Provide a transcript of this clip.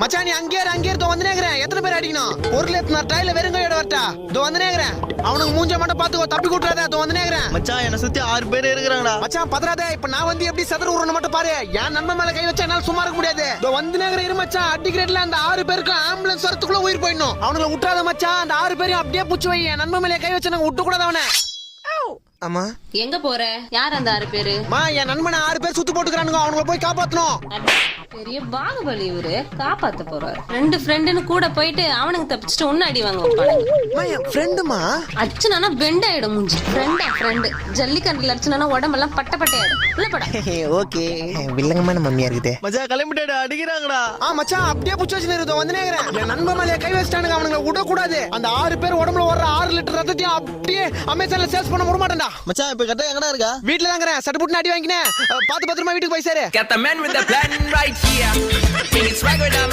மச்சான் நீ அங்கே இருந்து வந்துனேங்கறேன். எத்தனை பேர் அடிக்கணும்? பொருள் எத்தனை டைல வெறுங்கையோட வரட்டா? இதோ வந்துனேங்கறேன். அவனுக்கு மூஞ்ச மட்டும் பாத்துக்கோ, தப்பி கூட்றாத. இதோ வந்துனேங்கறேன். மச்சான் என்ன சுத்தி 6 பேர் இருக்கிறாங்கடா. மச்சான் பதறாதே. இப்ப நான் வந்து எப்படி சதுர ஊறணும் மட்டும் பாரு. என் நண்பன் மேல கை வச்சா என்னால சும்மா இருக்க முடியாது. இதோ வந்துனேங்கறேன். இரு மச்சான், அடிக்கிறேட்ல அந்த 6 பேருக்கு ஆம்புலன்ஸ் வரதுக்குள்ள உயிர் போயிடணும். அவனுங்களை விட்டுறாத மச்சான். அந்த 6 பேரையும் அப்படியே புடிச்சு வை. என் நண்பன் மேல கை வச்சா நாங்க விட்டு கூடாது அவனை. அம்மா எங்க போற? யார் அந்த 6 பேரு? என் நண்பனை 6 பேர் சுத்து போட்டுக்கிறானுங்க. அவனுங்களை போய் காப்பாத்தணும். பெரிய பாகுபலி இவரு, காப்பாத்த போறாரு. 2 ஃப்ரெண்டுன்னு கூட போயிட்டு அவனுக்கு தப்பிச்சுட்டு ஒன்னு அடி வாங்க வைப்பானுங்க. என் ஃப்ரெண்டுமா? அச்சுனா பெண்ட் ஆயிடும் மூஞ்சி. ஃப்ரெண்டு ஜல்லிக்கண்டுல அடிச்சுனா உடம்பெல்லாம் பட்ட பட்டையாயிடும். உள்ள போடா. ஓகே, வில்லங்கமான மம்மியா இருக்குது. மச்சான் கிளம்பிட்டா, அடிக்கிறாங்கடா. மச்சான் அப்படியே புடிச்சு வச்சு நிறுத்த வந்துனேங்கறேன். என் நண்பன் மேல கை வச்சிட்டானுங்க. அவனுங்களை விட கூடாது. அந்த 6 பேர் உடம்புல வர்ற 6 லிட்டர் ரத்தத்தையும் அப்படியே அமேசான்ல சேல்ஸ் பண்ண விட மாட்டேன்டா. மச்சான் இப்ப கரெக்டா எங்கடா இருக்கா? வீட்ல தாங்கறேன். சட்டு புட்டு அடி வாங்கினேன். பாத்து பத்திரமா வீட்டுக்கு போய் சேரு. Got the man with the plan right here. Bring it swagger down.